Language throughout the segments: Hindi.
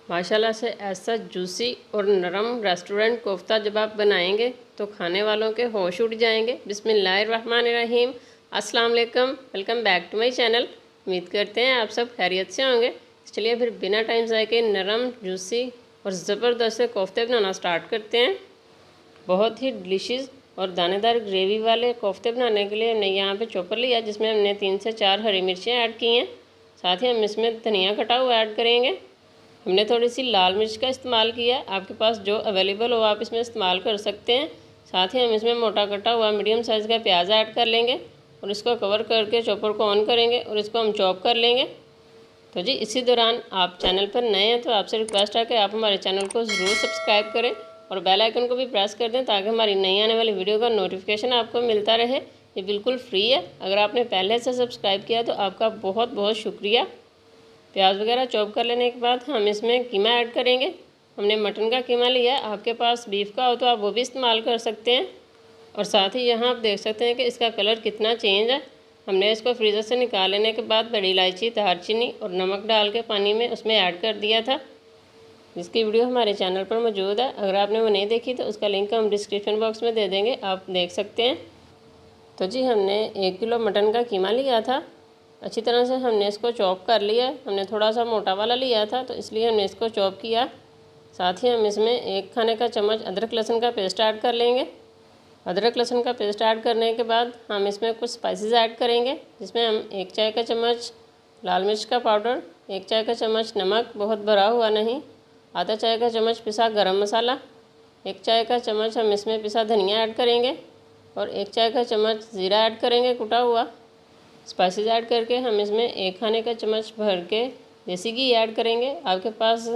माशाल्लाह से ऐसा जूसी और नरम रेस्टोरेंट कोफ्ता जब आप बनाएंगे तो खाने वालों के होश उड़ जाएंगे। बिस्मिल्लाहिर्रहमानिर्रहीम। अस्सलाम वालेकुम, welcome back to my channel. उम्मीद करते हैं आप सब खैरियत से होंगे। चलिए फिर बिना टाइम ज़ाय के नरम जूसी और ज़बरदस्त कोफ्ते बनाना स्टार्ट करते हैं। बहुत ही डिलीशियस और दानेदार ग्रेवी वाले कोफ्ते बनाने के लिए हमने यहाँ पर चॉपर लिया, जिसमें हमने 3 से 4 हरी मिर्चें ऐड की हैं। साथ ही हम इसमें धनिया कटा हुआ ऐड करेंगे। हमने थोड़ी सी लाल मिर्च का इस्तेमाल किया, आपके पास जो अवेलेबल हो आप इसमें इस्तेमाल कर सकते हैं। साथ ही हम इसमें मोटा कटा हुआ मीडियम साइज़ का प्याज ऐड कर लेंगे और इसको कवर करके चॉपर को ऑन करेंगे और इसको हम चॉप कर लेंगे। तो जी इसी दौरान आप चैनल पर नए हैं तो आपसे रिक्वेस्ट है कि आप हमारे चैनल को ज़रूर सब्सक्राइब करें और बेल आइकन को भी प्रेस कर दें ताकि हमारी नई आने वाली वीडियो का नोटिफिकेशन आपको मिलता रहे। ये बिल्कुल फ्री है। अगर आपने पहले से सब्सक्राइब किया तो आपका बहुत बहुत शुक्रिया। प्याज वगैरह चॉप कर लेने के बाद हम इसमें कीमा ऐड करेंगे। हमने मटन का कीमा लिया है, आपके पास बीफ का हो तो आप वो भी इस्तेमाल कर सकते हैं। और साथ ही यहाँ आप देख सकते हैं कि इसका कलर कितना चेंज है। हमने इसको फ्रीज़र से निकाल लेने के बाद बड़ी इलायची, दालचीनी और नमक डाल के पानी में उसमें ऐड कर दिया था, जिसकी वीडियो हमारे चैनल पर मौजूद है। अगर आपने वो नहीं देखी तो उसका लिंक हम डिस्क्रिप्शन बॉक्स में दे देंगे, आप देख सकते हैं। तो जी हमने 1 किलो मटन का कीमा लिया था, अच्छी तरह से हमने इसको चॉप कर लिया। हमने थोड़ा सा मोटा वाला लिया था तो इसलिए हमने इसको चॉप किया। साथ ही हम इसमें 1 खाने का चम्मच अदरक लहसुन का पेस्ट ऐड कर लेंगे। अदरक लहसुन का पेस्ट ऐड करने के बाद हम इसमें कुछ स्पाइसेस ऐड करेंगे, जिसमें हम 1 चाय का चम्मच लाल मिर्च का पाउडर, 1 चाय का चम्मच नमक, बहुत भरा हुआ नहीं, आधा चाय का चम्मच पिसा गरम मसाला, 1 चाय का चम्मच हम इसमें पिसा धनिया ऐड करेंगे और 1 चाय का चम्मच ज़ीरा ऐड करेंगे कुटा हुआ। स्पाइसेस ऐड करके हम इसमें 1 खाने का चम्मच भर के देसी घी ऐड करेंगे। आपके पास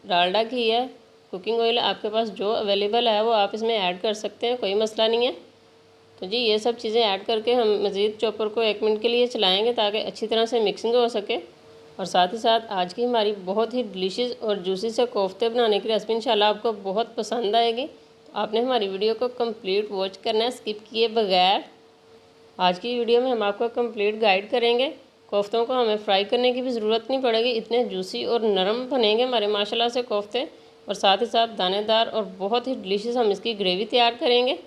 डालडा घी है, कुकिंग ऑयल, आपके पास जो अवेलेबल है वो आप इसमें ऐड कर सकते हैं, कोई मसला नहीं है। तो जी ये सब चीज़ें ऐड करके हम मज़ीद चॉपर को 1 मिनट के लिए चलाएंगे ताकि अच्छी तरह से मिक्सिंग हो सके। और साथ ही साथ आज की हमारी बहुत ही डिलीशियस और जूसी से कोफ्ते बनाने की रेसिपी इंशाल्लाह आपको बहुत पसंद आएगी। तो आपने हमारी वीडियो को कंप्लीट वॉच करना है, स्किप किए बगैर। आज की वीडियो में हम आपको कंप्लीट गाइड करेंगे। कोफ्तों को हमें फ्राई करने की भी ज़रूरत नहीं पड़ेगी, इतने जूसी और नरम बनेंगे हमारे माशाल्लाह से कोफ्ते। और साथ ही साथ दानेदार और बहुत ही डिलीशियस हम इसकी ग्रेवी तैयार करेंगे।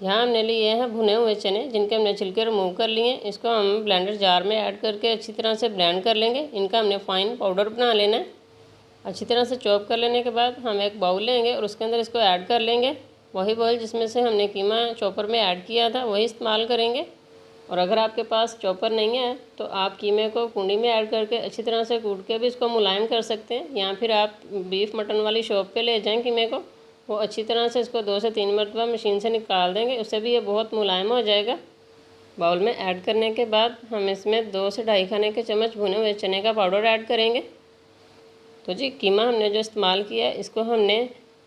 यहाँ हमने लिए हैं भुने हुए चने, जिनके हमने छिलके रिमूव कर लिए हैं। इसको हम ब्लेंडर जार में ऐड करके अच्छी तरह से ब्लेंड कर लेंगे। इनका हमने फ़ाइन पाउडर बना लेना है। अच्छी तरह से चॉप कर लेने के बाद हम एक बाउल लेंगे और उसके अंदर इसको ऐड कर लेंगे। वही बाउल जिसमें से हमने कीमा चॉपर में ऐड किया था वही इस्तेमाल करेंगे। और अगर आपके पास चॉपर नहीं है तो आप कीमे को कुंडी में ऐड करके अच्छी तरह से कूट के भी इसको मुलायम कर सकते हैं, या फिर आप बीफ मटन वाली शॉप पे ले जाएं कीमे को, वो अच्छी तरह से इसको 2 से 3 मरतबा मशीन से निकाल देंगे, उससे भी ये बहुत मुलायम हो जाएगा। बाउल में ऐड करने के बाद हम इसमें 2 से 2.5 खाने के चम्मच भुने हुए चने का पाउडर ऐड करेंगे। तो जी कीमा हमने जो इस्तेमाल किया है इसको हमने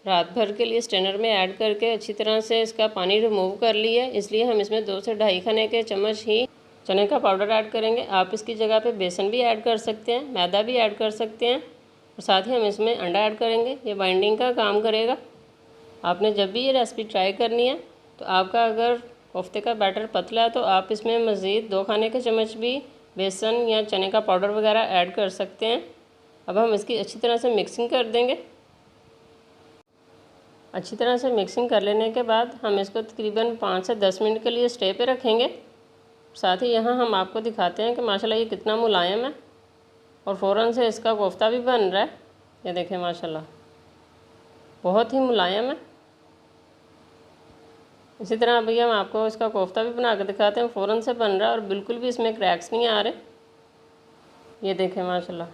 रात भर के लिए स्ट्रेनर में ऐड करके अच्छी तरह से इसका पानी रिमूव कर लिया है, इसलिए हम इसमें 2 से 2.5 खाने के चम्मच ही चने का पाउडर ऐड करेंगे। आप इसकी जगह पे बेसन भी ऐड कर सकते हैं, मैदा भी ऐड कर सकते हैं। और साथ ही हम इसमें अंडा ऐड करेंगे, ये बाइंडिंग का काम करेगा। आपने जब भी ये रेसिपी ट्राई करनी है तो आपका अगर कोफ्ते का बैटर पतला है तो आप इसमें मज़ीद 2 खाने के चम्मच भी बेसन या चने का पाउडर वगैरह ऐड कर सकते हैं। अब हम इसकी अच्छी तरह से मिक्सिंग कर देंगे। अच्छी तरह से मिक्सिंग कर लेने के बाद हम इसको तकरीबन 5 से 10 मिनट के लिए स्टे पे रखेंगे। साथ ही यहाँ हम आपको दिखाते हैं कि माशाल्लाह ये कितना मुलायम है और फ़ौरन से इसका कोफ्ता भी बन रहा है। ये देखें माशाल्लाह बहुत ही मुलायम है। इसी तरह अभी हम आपको इसका कोफ्ता भी बना कर दिखाते हैं, फ़ौरन से बन रहा है और बिल्कुल भी इसमें क्रैक्स नहीं आ रहे। ये देखें माशाल्लाह।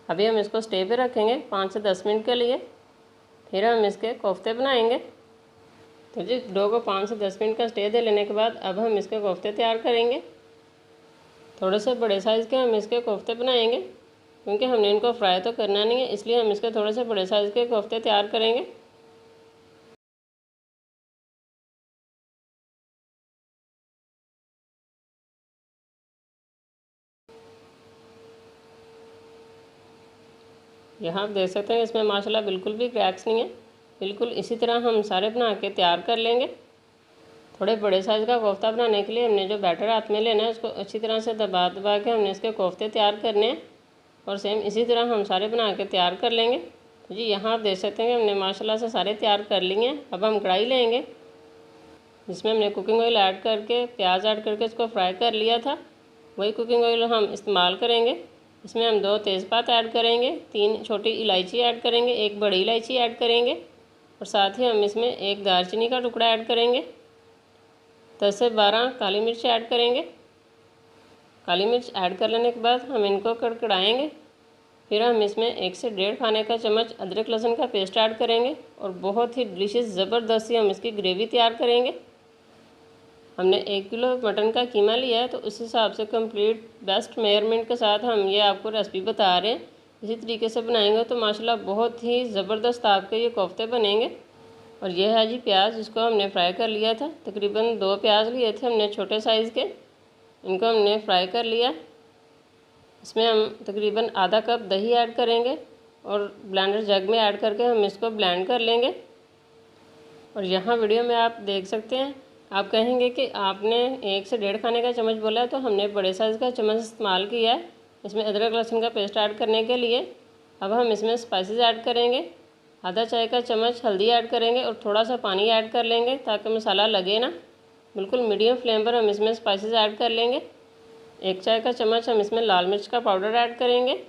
अभी हम इसको स्टे पे रखेंगे 5 से 10 मिनट के लिए, फिर हम इसके कोफ्ते बनाएंगे। तो जी डो को 5 से 10 मिनट का स्टे दे लेने के बाद अब हम इसके कोफ्ते तैयार करेंगे। थोड़े से बड़े साइज़ के हम इसके कोफ्ते बनाएंगे, क्योंकि हमने इनको फ्राई तो करना नहीं है, इसलिए हम इसके थोड़े से बड़े साइज़ के कोफ्ते तैयार करेंगे। यहाँ आप देख सकते हैं इसमें माशाल्लाह बिल्कुल भी क्रैक्स नहीं है। बिल्कुल इसी तरह हम सारे बना के तैयार कर लेंगे। थोड़े बड़े साइज़ का कोफ्ता बनाने के लिए हमने जो बैटर हाथ में लेना है उसको अच्छी तरह से दबा दबा के हमने इसके कोफ्ते तैयार करने हैं। और सेम इसी तरह हम सारे बना के तैयार कर लेंगे। तो जी यहाँ आप देख सकते हैं कि हमने माशाल्लाह से सारे तैयार कर लिए हैं। अब हम कढ़ाई लेंगे जिसमें हमने कुकिंग ऑयल ऐड करके प्याज ऐड करके इसको फ्राई कर लिया था, वही कुकिंग ऑयल हम इस्तेमाल करेंगे। इसमें हम 2 तेज़पात ऐड करेंगे, 3 छोटी इलायची ऐड करेंगे, 1 बड़ी इलायची ऐड करेंगे और साथ ही हम इसमें 1 दालचीनी का टुकड़ा ऐड करेंगे। 10 से 12 काली मिर्च ऐड करेंगे। काली मिर्च ऐड कर लेने के बाद हम इनको कड़कड़ाएँगे। फिर हम इसमें 1 से 1.5 खाने का चम्मच अदरक लहसुन का पेस्ट ऐड करेंगे और बहुत ही डिलीशियस ज़बरदस्त सी हम इसकी ग्रेवी तैयार करेंगे। हमने 1 किलो मटन का कीमा लिया है, तो उस हिसाब से कंप्लीट बेस्ट मेजरमेंट के साथ हम ये आपको रेसिपी बता रहे हैं। इसी तरीके से बनाएंगे तो माशाल्लाह बहुत ही ज़बरदस्त आपके ये कोफ्ते बनेंगे। और ये है जी प्याज, जिसको हमने फ्राई कर लिया था। तकरीबन 2 प्याज लिए थे हमने छोटे साइज़ के, इनको हमने फ्राई कर लिया। इसमें हम तकरीबन आधा कप दही ऐड करेंगे और ब्लेंडर जग में ऐड करके हम इसको ब्लेंड कर लेंगे। और यहाँ वीडियो में आप देख सकते हैं, आप कहेंगे कि आपने 1 से 1.5 खाने का चम्मच बोला है, तो हमने बड़े साइज़ का चम्मच इस्तेमाल किया है इसमें अदरक लहसुन का पेस्ट ऐड करने के लिए। अब हम इसमें स्पाइसेस ऐड करेंगे। आधा चाय का चम्मच हल्दी ऐड करेंगे और थोड़ा सा पानी ऐड कर लेंगे ताकि मसाला लगे ना। बिल्कुल मीडियम फ्लेम पर हम इसमें स्पाइसेस ऐड कर लेंगे। 1 चाय का चम्मच हम इसमें लाल मिर्च का पाउडर ऐड करेंगे।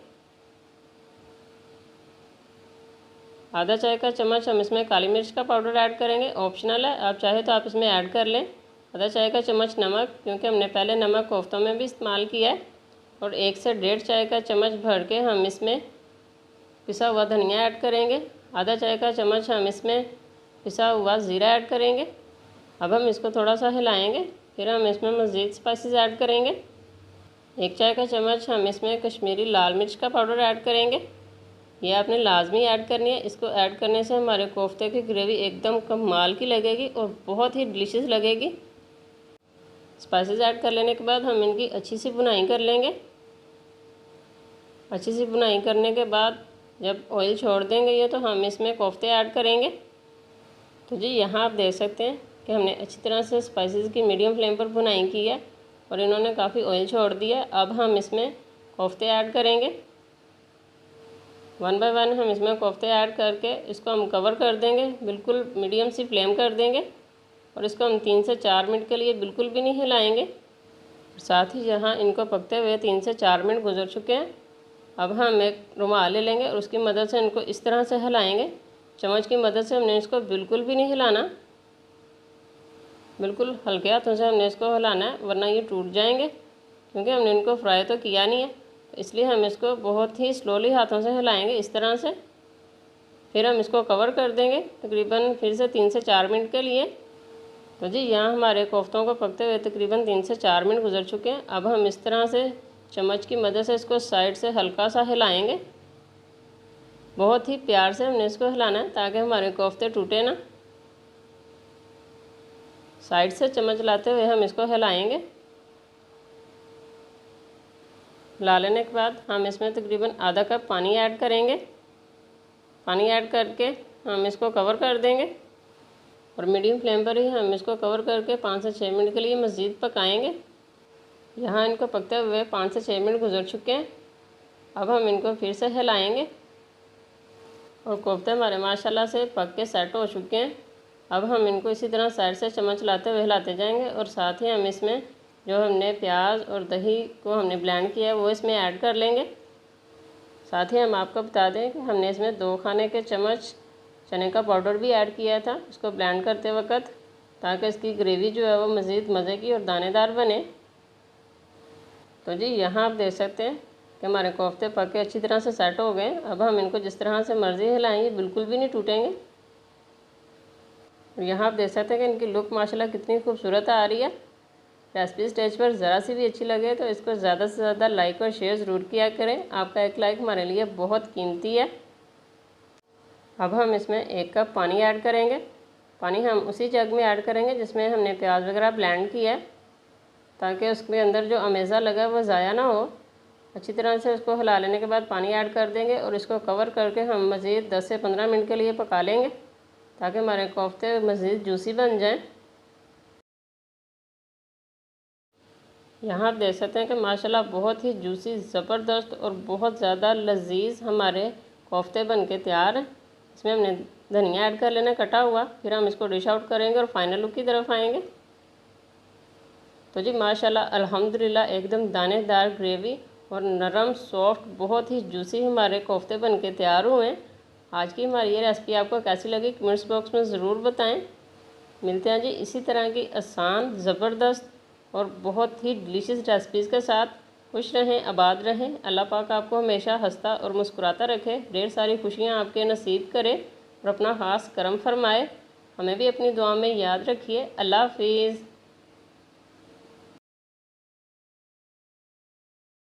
आधा चाय का चम्मच हम इसमें काली मिर्च का पाउडर ऐड करेंगे, ऑप्शनल है, आप चाहे तो आप इसमें ऐड कर लें। आधा चाय का चम्मच नमक, क्योंकि हमने पहले नमक कोफ्तों में भी इस्तेमाल किया है। और 1 से 1.5 चाय का चम्मच भर के हम इसमें पिसा हुआ धनिया ऐड करेंगे। आधा चाय का चम्मच हम इसमें पिसा हुआ ज़ीरा ऐड करेंगे। अब हम इसको थोड़ा सा हिलाएंगे, फिर हम इसमें मज़ीद स्पाइसेस ऐड करेंगे। 1 चाय का चम्मच हम इसमें कश्मीरी लाल मिर्च का पाउडर ऐड करेंगे। ये आपने लाजमी ऐड करनी है। इसको ऐड करने से हमारे कोफ्ते की ग्रेवी एकदम कमाल की लगेगी और बहुत ही डिलीशियस लगेगी। स्पाइसेस ऐड कर लेने के बाद हम इनकी अच्छी सी भुनाई कर लेंगे। अच्छी सी भुनाई करने के बाद जब ऑयल छोड़ देंगे ये, तो हम इसमें कोफ्ते ऐड करेंगे। तो जी यहाँ आप देख सकते हैं कि हमने अच्छी तरह से स्पाइसेस की मीडियम फ्लेम पर भुनाई की है और इन्होंने काफ़ी ऑयल छोड़ दिया। अब हम इसमें कोफ्ते ऐड करेंगे। 1 बाय 1 हम इसमें कोफ्ते ऐड करके इसको हम कवर कर देंगे, बिल्कुल मीडियम सी फ्लेम कर देंगे और इसको हम 3 से 4 मिनट के लिए बिल्कुल भी नहीं हिलाएंगे। साथ ही जहाँ इनको पकते हुए 3 से 4 मिनट गुजर चुके हैं, अब हम एक रुमाल ले लेंगे और उसकी मदद से इनको इस तरह से हिलाएंगे। चम्मच की मदद से हमने इसको बिल्कुल भी नहीं हिलाना, बिल्कुल हल्के हाथों से हमने इसको हिलाना है, वरना ये टूट जाएंगे, क्योंकि हमने इनको फ्राई तो किया नहीं है। तो इसलिए हम इसको बहुत ही स्लोली हाथों से हिलाएंगे इस तरह से। फिर हम इसको कवर कर देंगे तकरीबन फिर से 3 से 4 मिनट के लिए। तो जी यहाँ हमारे कोफ्तों को पकते हुए तकरीबन 3 से 4 मिनट गुजर चुके हैं। अब हम इस तरह से चम्मच की मदद से इसको साइड से हल्का सा हिलाएंगे। बहुत ही प्यार से हमने इसको हिलाना है ताकि हमारे कोफ्ते टूटे ना। साइड से चम्मच लाते हुए हम इसको हिलाएंगे। हिला लेने के बाद हम इसमें तकरीबन आधा कप पानी ऐड करेंगे। पानी ऐड करके हम इसको कवर कर देंगे और मीडियम फ्लेम पर ही हम इसको कवर करके 5 से 6 मिनट के लिए मज़ीद पकाएंगे। यहाँ इनको पकते हुए 5 से 6 मिनट गुजर चुके हैं। अब हम इनको फिर से हिलाएंगे और कोफ्ते हमारे माशाल्लाह से पक के सेट हो चुके हैं। अब हम इनको इसी तरह साइड से चम्मच लाते हुए हिलाते जाएंगे और साथ ही हम इसमें जो हमने प्याज और दही को हमने ब्लेंड किया है वो इसमें ऐड कर लेंगे। साथ ही हम आपको बता दें कि हमने इसमें 2 खाने के चम्मच चने का पाउडर भी ऐड किया था इसको ब्लेंड करते वक्त, ताकि इसकी ग्रेवी जो है वो मज़ीद मज़े की और दानेदार बने। तो जी यहाँ आप देख सकते हैं कि हमारे कोफ्ते पक के अच्छी तरह से सेट हो गए। अब हम इनको जिस तरह से मर्ज़ी हिलाएंगे बिल्कुल भी नहीं टूटेंगे। और यहाँ आप देख सकते हैं कि इनकी लुक माशाल्लाह कितनी खूबसूरत आ रही है। रेसिपी स्टेज पर ज़रा सी भी अच्छी लगे तो इसको ज़्यादा से ज़्यादा लाइक और शेयर ज़रूर किया करें। आपका एक लाइक हमारे लिए बहुत कीमती है। अब हम इसमें 1 कप पानी ऐड करेंगे। पानी हम उसी जग में ऐड करेंगे जिसमें हमने प्याज वगैरह ब्लेंड किया है, ताकि उसके अंदर जो अमेज़ा लगा वो ज़ाया ना हो। अच्छी तरह से उसको हिला लेने के बाद पानी ऐड कर देंगे और इसको कवर करके हम मज़ीद 10 से 15 मिनट के लिए पका लेंगे, ताकि हमारे कोफ्ते मज़ीद जूसी बन जाएं। यहाँ आप देख सकते हैं कि माशाल्लाह बहुत ही जूसी, ज़बरदस्त और बहुत ज़्यादा लजीज हमारे कोफ्ते बन के तैयार हैं। इसमें हमने धनिया ऐड कर लेना कटा हुआ, फिर हम इसको डिश आउट करेंगे और फाइनल लुक की तरफ आएंगे। तो जी माशाल्लाह अल्हम्दुलिल्लाह एकदम दानेदार ग्रेवी और नरम सॉफ्ट बहुत ही जूसी हमारे कोफ्ते बन के तैयार हुए हैं। आज की हमारी ये रेसिपी आपको कैसी लगी कमेंट्स बॉक्स में ज़रूर बताएं। मिलते हैं जी इसी तरह की आसान, ज़बरदस्त और बहुत ही डिलीशियस रेसिपीज़ के साथ। खुश रहें, आबाद रहें। अल्लाह पाक आपको हमेशा हंसता और मुस्कुराता रखे, ढेर सारी खुशियाँ आपके नसीब करे और अपना ख़ास करम फरमाए। हमें भी अपनी दुआ में याद रखिए। अल्लाह हाफिज़।